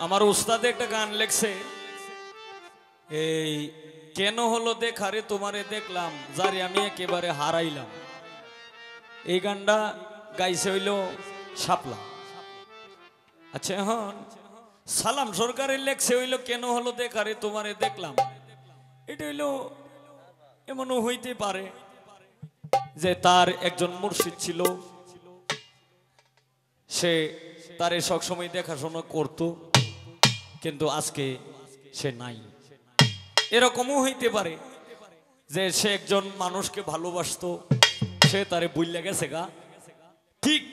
আমার উস্তাদ একটা গান লেখছে, এই কেন হলো দেখারে তোমারে দেখলাম যারে আমি একেবারে হারাইলাম। এই গানটা গাইছে হইল শাপলা। আচ্ছা এখন সালাম সরকারের লেখছে হইল কেন হলো দেখারে তোমারে দেখলাম। এটা হইল এমনও হইতে পারে যে তার একজন মুর্শিদ ছিল, সে তারে সবসময় দেখাশোনা করত, কিন্তু আজকে সে নাই। এরকমও হইতে পারে যে সে একজন মানুষকে ভালোবাসতো, সে তারে বুইল্লা গেছে গা। ঠিক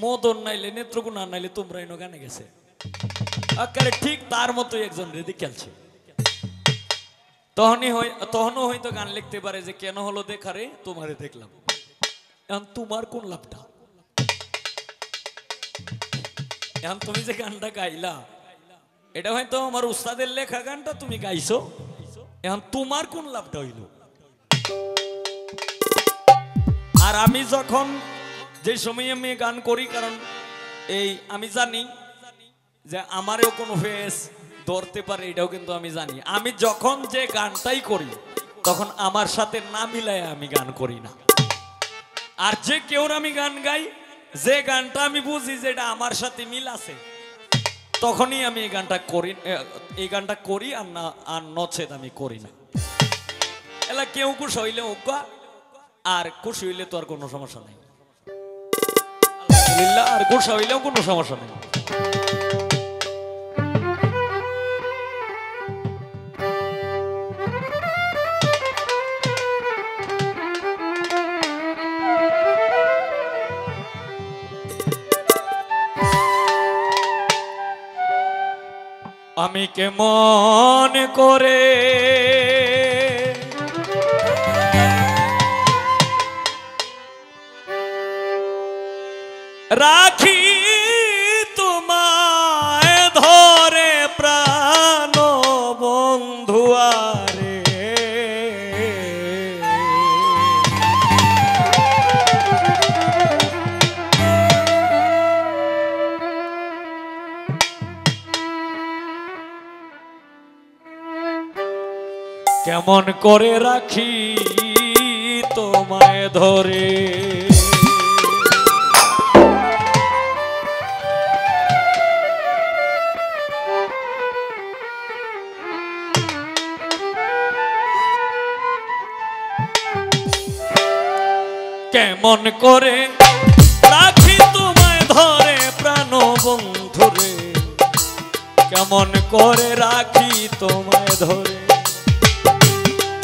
মদন নাইলে নেত্রকোনা নাইলে তোমরা এনো গানে গেছে আকারে, ঠিক তার মতো একজন রেদি খেলছে। তখনও হয়তো গান লিখতে পারে যে কেন হলো দেখারে তোমারে দেখলাম। এখন তোমার কোন লাভটা? এখন তুমি যে গানটা গাইলা এটা হয়তো আমার উস্তাদের লেখা গানটা তুমি গাইছো, এখন তোমার কোন লাভটা হইল? আর আমি যখন যে সময় আমি গান করি, কারণ এই আমি জানি যে আমারও কোনো ফেস ধরতে পারে, এটাও কিন্তু আমি জানি। আমি যখন যে গানটাই করি তখন আমার সাথে না মিলায় আমি গান করি না। আর যে কেউ আমি গান গাই, যে গানটা আমি বুঝি যে এটা আমার সাথে মিল আছে, তখনই আমি এই গানটা করি আর না, আর নচেত আমি করি না। এলা কেউ খুশি হইলে ওকা, আর খুশি হইলে তো আর কোনো সমস্যা নেই, আলহামদুলিল্লাহ। আর খুশি হইলেও কোনো সমস্যা নেই। আমি কেমন করে রাখি তোমায় ধরে প্রাণ বন্ধুয়ারে, কেমন করে রাখি তোমায় ধরে। কেমন করে রাখি তোমায় ধরে প্রাণ বন্ধুরে, কেমন করে রাখি তোমায় ধরে,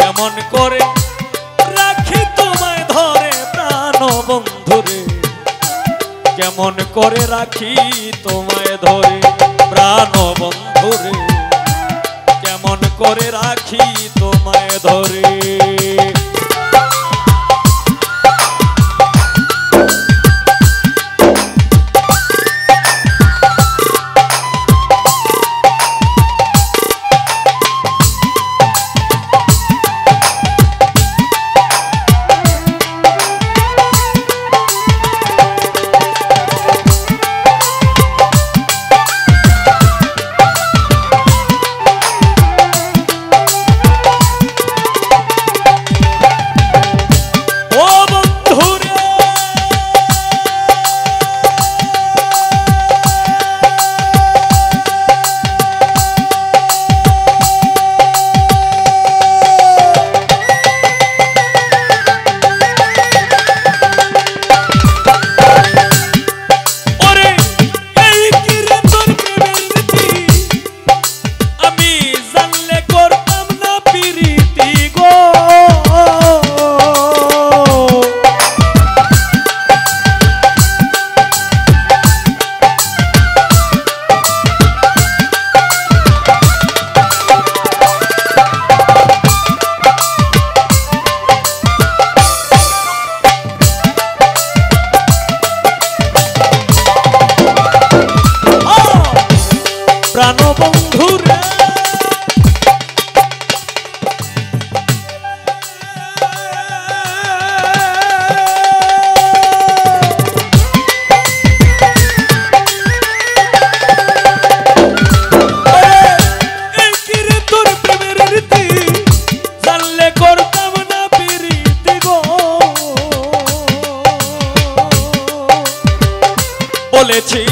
কেমন করে রাখি তোমায় ধরে প্রাণ বন্ধুরে, কেমন করে রাখি তোমায় ধরে প্রাণ বন্ধুরে, কেমন করে রাখি তোমায় ধরে।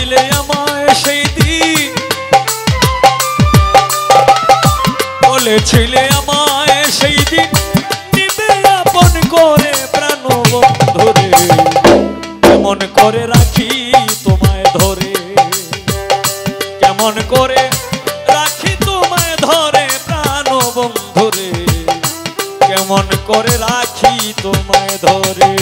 বলেছিলে আমায় সেই দিন, বলেছিলে আমায় সেই দিন নিবে আপন করে প্রাণ বন্ধুরে, কেমন করে রাখি তোমায় ধরে, কেমন করে রাখি তোমায় ধরে প্রাণ বন্ধুরে, কেমন করে রাখি তোমায় ধরে।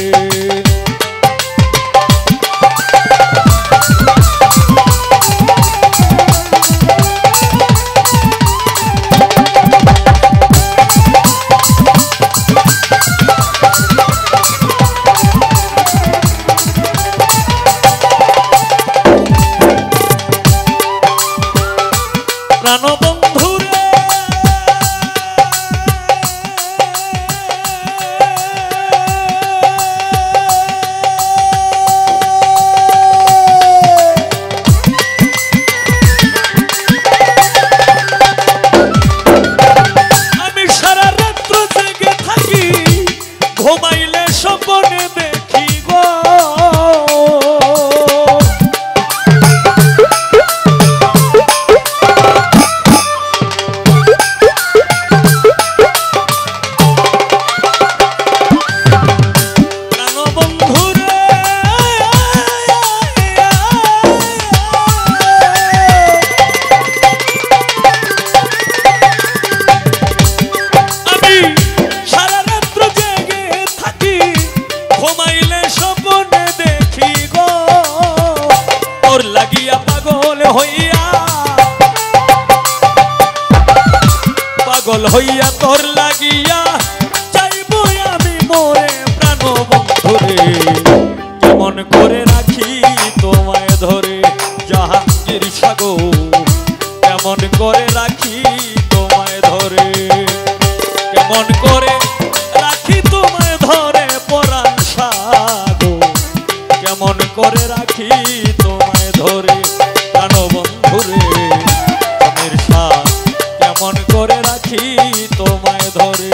প্রাণবন্ধুরে আমি সারা রাত্র জেগে থাকি, ঘুমাইলে স্বপ্নে দেখি গো, লাগিয়া পাগল হইয়া, পাগল হইয়া তোর লাগিয়া চাইব আমি মোরে প্রাণ বন্ধুরে, কেমন করে রাখি তোমায় ধরে জাহাঙ্গীর সাগর, কেমন করে রাখি তোমায় ধরে, কেমন করে রাখি তোমায় ধরে পরাণ সাগর, কেমন করে রাখি তোমায় ধরে প্রাণ বন্ধুরে আমের সাথ, কেমন করে রাখি তোমায় ধরে।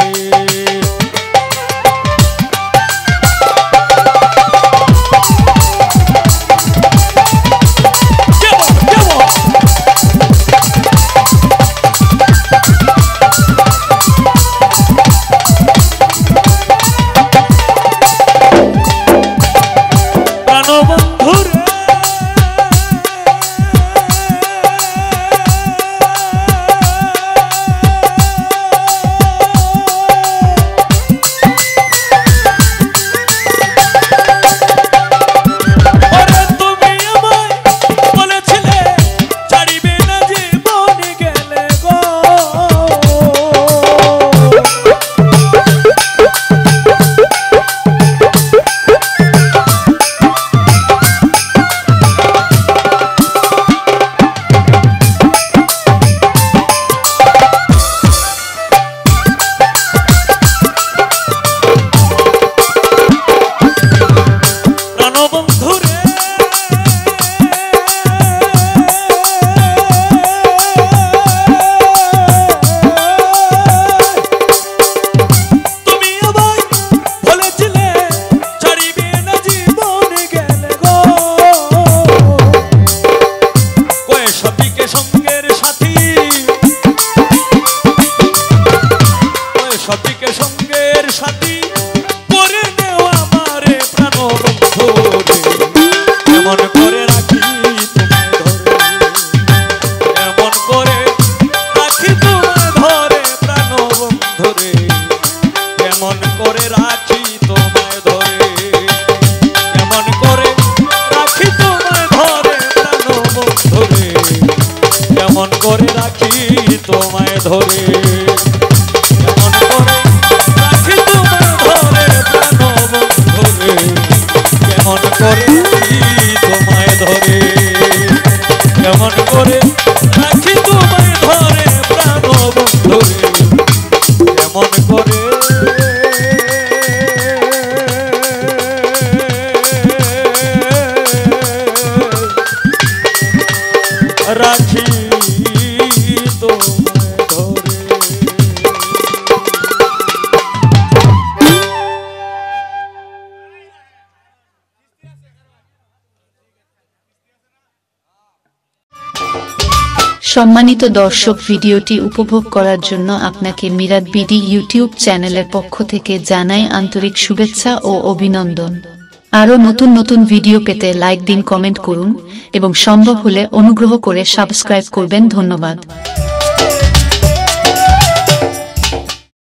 সতীকে সঙ্গের সাথী করে দেও আমারে প্রাণ বন্ধুরে, কেমন করে রাখি তোমায় ধরে, কেমন করে রাখি তোমায় ধরে প্রাণ বন্ধুরে, কেমন করে রাখি তোমায় ধরে, কেমন করে রাখি তোমায় ধরে প্রাণ বন্ধুরে, কেমন করে রাখি তোমায় ধরে, কেমন করে তোমায় ধরে, কেমন করে রাখি তোমায় ধরে প্রাণ বন্ধুরে, কেমন করে রাখি তোমায় ধরে। সম্মানিত দর্শক, ভিডিওটি উপভোগ করার জন্য আপনাকে মিরাত বিডি ইউটিউব চ্যানেলের পক্ষ থেকে জানাই আন্তরিক শুভেচ্ছা ও অভিনন্দন। আরও নতুন নতুন ভিডিও পেতে লাইক দিন, কমেন্ট করুন এবং সম্ভব হলে অনুগ্রহ করে সাবস্ক্রাইব করবেন। ধন্যবাদ।